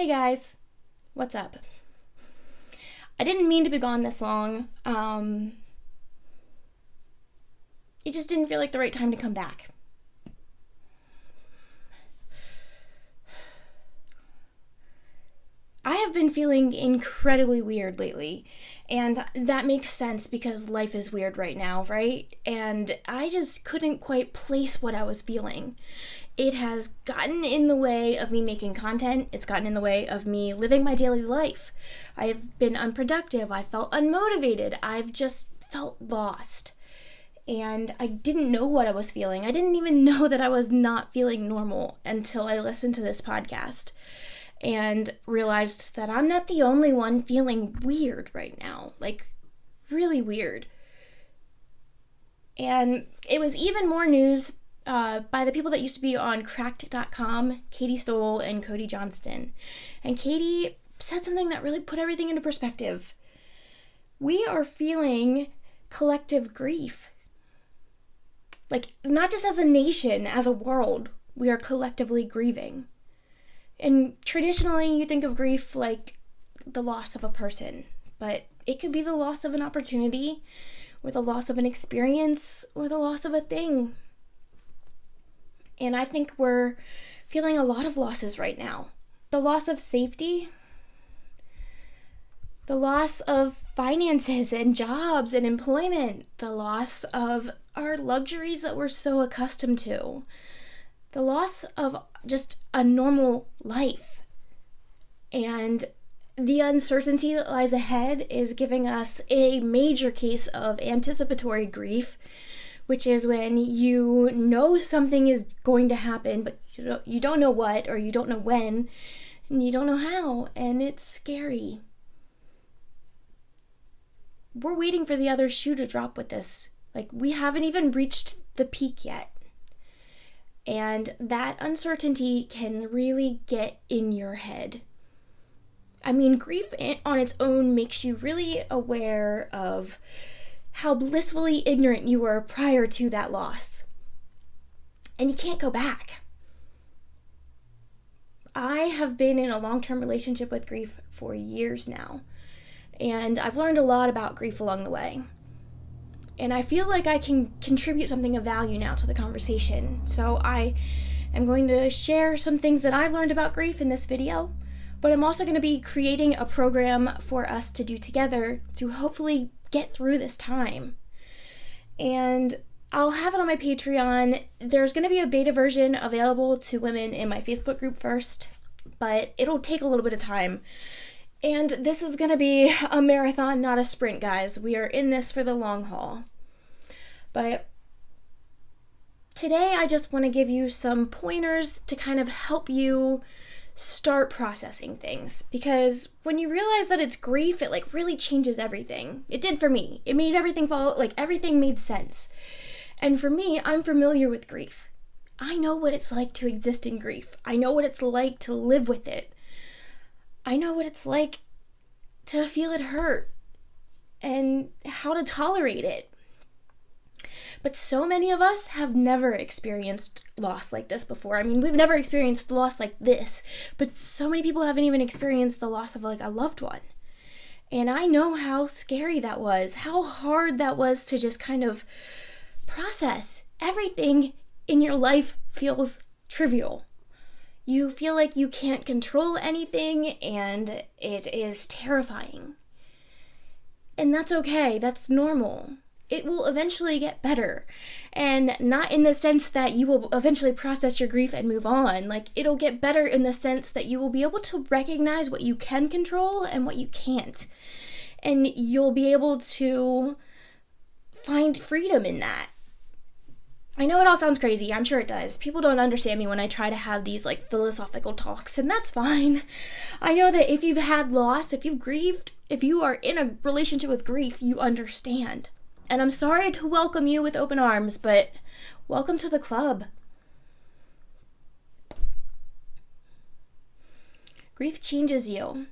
Hey guys, what's up? I didn't mean to be gone this long. It just didn't feel like the right time to come back. I have been feeling incredibly weird lately, and that makes sense because life is weird right now, right? And I just couldn't quite place what I was feeling. It has gotten in the way of me making content. It's gotten in the way of me living my daily life. I have been unproductive. I felt unmotivated. I've just felt lost. And I didn't know what I was feeling. I didn't even know that I was not feeling normal until I listened to this podcast and realized that I'm not the only one feeling weird right now. Like, really weird. And it was even more news by the people that used to be on Cracked.com, Katie Stoll and Cody Johnston. And Katie said something that really put everything into perspective. We are feeling collective grief. Like, not just as a nation, as a world, we are collectively grieving. And traditionally, you think of grief like the loss of a person, but it could be the loss of an opportunity, or the loss of an experience, or the loss of a thing. And I think we're feeling a lot of losses right now. The loss of safety, the loss of finances and jobs and employment, the loss of our luxuries that we're so accustomed to, the loss of just a normal life. And the uncertainty that lies ahead is giving us a major case of anticipatory grief, which is when you know something is going to happen, but you don't know what, or you don't know when, and you don't know how, and it's scary. We're waiting for the other shoe to drop with this. Like, we haven't even reached the peak yet. And that uncertainty can really get in your head. I mean, grief on its own makes you really aware of how blissfully ignorant you were prior to that loss. And you can't go back. I have been in a long-term relationship with grief for years now. And I've learned a lot about grief along the way. And I feel like I can contribute something of value now to the conversation. So I am going to share some things that I've learned about grief in this video, but I'm also going to be creating a program for us to do together to hopefully get through this time. And I'll have it on my Patreon. There's going to be a beta version available to women in my Facebook group first, but it'll take a little bit of time. And this is going to be a marathon, not a sprint, guys. We are in this for the long haul. But today I just want to give you some pointers to kind of help you start processing things. Because when you realize that it's grief, it like really changes everything. It did for me. It made everything follow, like everything made sense. And for me, I'm familiar with grief. I know what it's like to exist in grief. I know what it's like to live with it. I know what it's like to feel it hurt and how to tolerate it. But so many of us have never experienced loss like this before. I mean, we've never experienced loss like this, but so many people haven't even experienced the loss of like a loved one. And I know how scary that was, how hard that was to just kind of process. Everything in your life feels trivial. You feel like you can't control anything, and it is terrifying. And that's okay. That's normal. It will eventually get better. And not in the sense that you will eventually process your grief and move on. Like, it'll get better in the sense that you will be able to recognize what you can control and what you can't. And you'll be able to find freedom in that. I know it all sounds crazy. I'm sure it does. People don't understand me when I try to have these like philosophical talks, and that's fine. I know that if you've had loss, if you've grieved, if you are in a relationship with grief, you understand. And I'm sorry to welcome you with open arms, but welcome to the club. Grief changes you.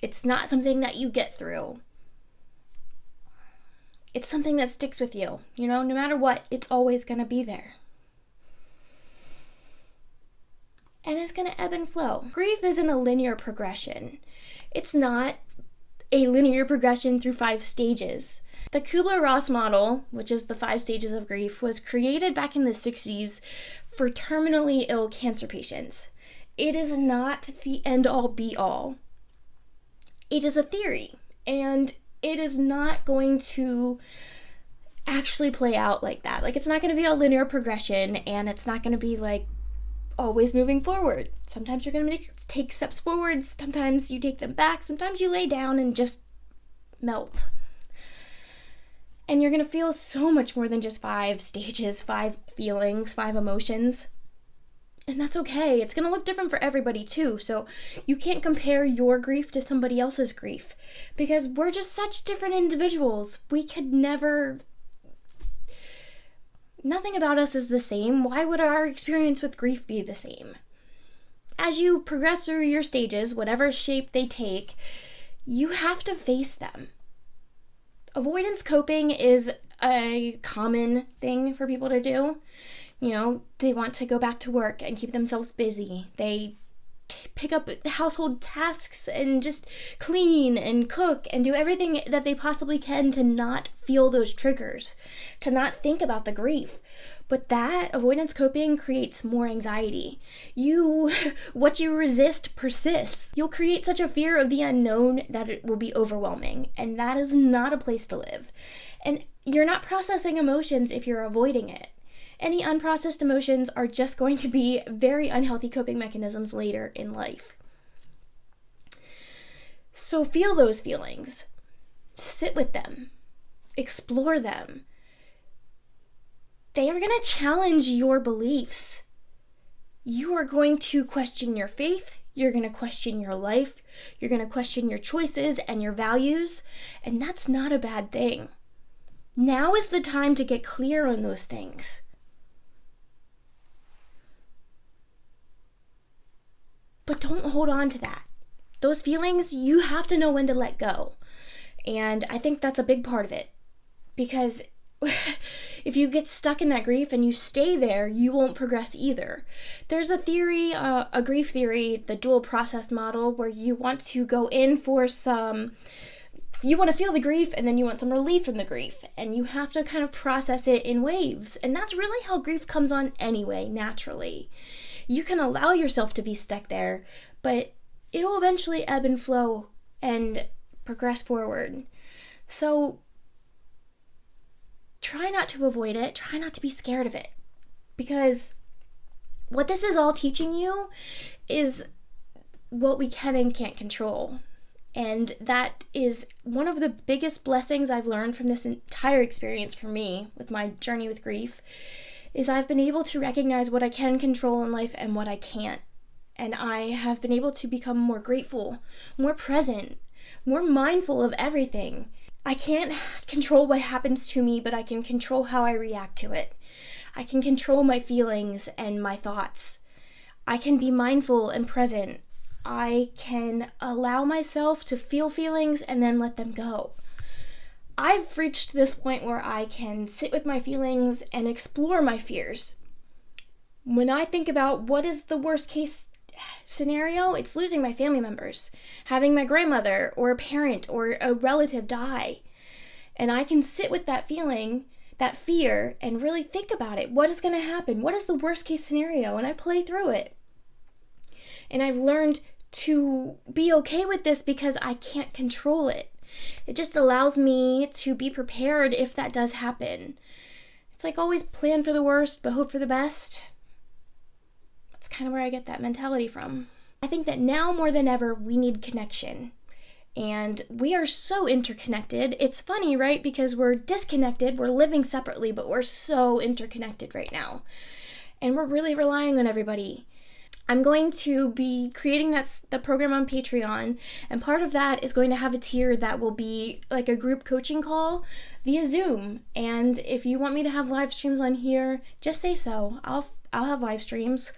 It's not something that you get through. It's something that sticks with you. You know, no matter what, it's always going to be there. and it's going to ebb and flow. Grief isn't a linear progression. It's not a linear progression through 5 stages. The Kubler-Ross model, which is the 5 stages of grief, was created back in the 60s for terminally ill cancer patients. It is not the end-all be-all. It is a theory, and it is not going to actually play out like that. Like, it's not going to be a linear progression, and it's not going to be like always moving forward. Sometimes you're going to take steps forward, sometimes you take them back, sometimes you lay down and just melt. And you're going to feel so much more than just 5 stages, 5 feelings, 5 emotions. And that's okay. It's going to look different for everybody too. So you can't compare your grief to somebody else's grief because we're just such different individuals. We could never... Nothing about us is the same. Why would our experience with grief be the same? As you progress through your stages, whatever shape they take, you have to face them. Avoidance coping is a common thing for people to do. You know, they want to go back to work and keep themselves busy. They pick up household tasks and just clean and cook and do everything that they possibly can to not feel those triggers, to not think about the grief. But that avoidance coping creates more anxiety. What you resist persists. You'll create such a fear of the unknown that it will be overwhelming, and that is not a place to live. And you're not processing emotions if you're avoiding it. Any unprocessed emotions are just going to be very unhealthy coping mechanisms later in life. So feel those feelings. Sit with them. Explore them. They are going to challenge your beliefs. You are going to question your faith. You're going to question your life. You're going to question your choices and your values. And that's not a bad thing. Now is the time to get clear on those things. But don't hold on to that. Those feelings, you have to know when to let go. And I think that's a big part of it. Because if you get stuck in that grief and you stay there, you won't progress either. There's a theory, a grief theory, the dual process model, where you want to go in for you want to feel the grief and then you want some relief from the grief. And you have to kind of process it in waves. And that's really how grief comes on anyway, naturally. You can allow yourself to be stuck there, but it'll eventually ebb and flow and progress forward. So try not to avoid it. Try not to be scared of it. Because what this is all teaching you is what we can and can't control. And that is one of the biggest blessings I've learned from this entire experience for me with my journey with grief, is I've been able to recognize what I can control in life and what I can't. And I have been able to become more grateful, more present, more mindful of everything. I can't control what happens to me, but I can control how I react to it. I can control my feelings and my thoughts. I can be mindful and present. I can allow myself to feel feelings and then let them go. I've reached this point where I can sit with my feelings and explore my fears. When I think about what is the worst case scenario, it's losing my family members, having my grandmother or a parent or a relative die. And I can sit with that feeling, that fear, and really think about it. What is going to happen? What is the worst case scenario? And I play through it. And I've learned to be okay with this because I can't control it. It just allows me to be prepared if that does happen. It's like always plan for the worst, but hope for the best. That's kind of where I get that mentality from. I think that now more than ever, we need connection. And we are so interconnected. It's funny, right? Because we're disconnected, we're living separately, but we're so interconnected right now. And we're really relying on everybody. I'm going to be creating the program on Patreon, and part of that is going to have a tier that will be like a group coaching call via Zoom. And if you want me to have live streams on here, just say so. I'll have live streams.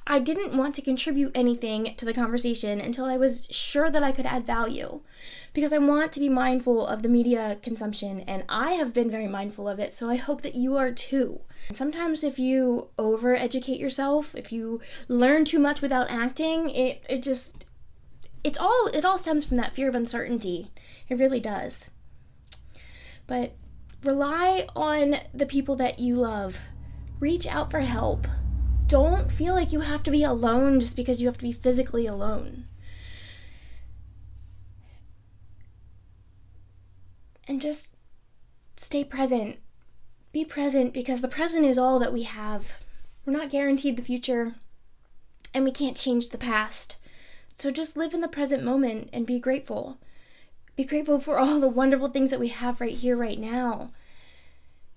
I didn't want to contribute anything to the conversation until I was sure that I could add value, because I want to be mindful of the media consumption, and I have been very mindful of it, so I hope that you are too. Sometimes if you over-educate yourself, if you learn too much without acting, it all stems from that fear of uncertainty. It really does. But rely on the people that you love. Reach out for help. Don't feel like you have to be alone just because you have to be physically alone. And just stay present. Be present, because the present is all that we have. We're not guaranteed the future, and we can't change the past. So just live in the present moment and be grateful. Be grateful for all the wonderful things that we have right here, right now.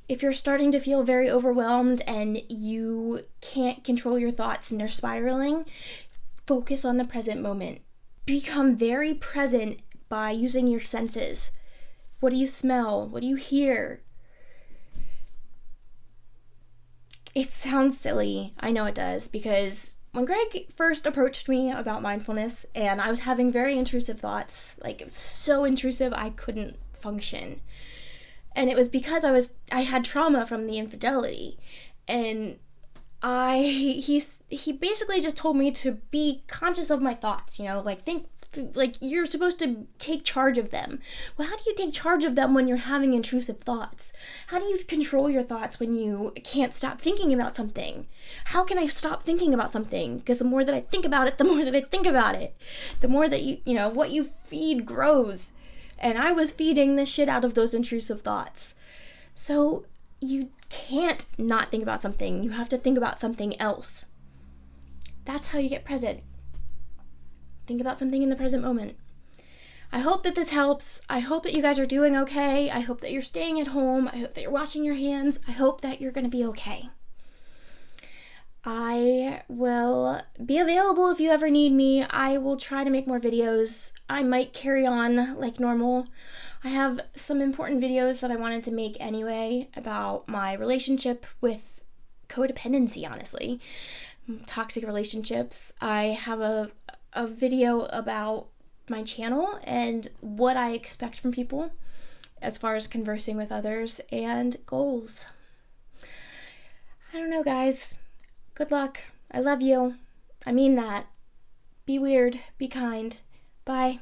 If you're starting to feel very overwhelmed and you can't control your thoughts and they're spiraling, focus on the present moment. Become very present by using your senses. What do you smell? What do you hear? It sounds silly. I know it does, because when Greg first approached me about mindfulness and I was having very intrusive thoughts, like so intrusive I couldn't function. And it was because I had trauma from the infidelity. And he basically just told me to be conscious of my thoughts, think like you're supposed to take charge of them. Well, how do you take charge of them when you're having intrusive thoughts? How do you control your thoughts when you can't stop thinking about something? How can I stop thinking about something? Because the more that I think about it, the more that I think about it. The more that what you feed grows. And I was feeding the shit out of those intrusive thoughts. So you can't not think about something. You have to think about something else. That's how you get present. Think about something in the present moment. I hope that this helps. I hope that you guys are doing okay. I hope that you're staying at home. I hope that you're washing your hands. I hope that you're going to be okay. I will be available if you ever need me. I will try to make more videos. I might carry on like normal. I have some important videos that I wanted to make anyway about my relationship with codependency, honestly. Toxic relationships. I have a video about my channel and what I expect from people as far as conversing with others and goals. I don't know, guys. Good luck. I love you. I mean that. Be weird. Be kind. Bye.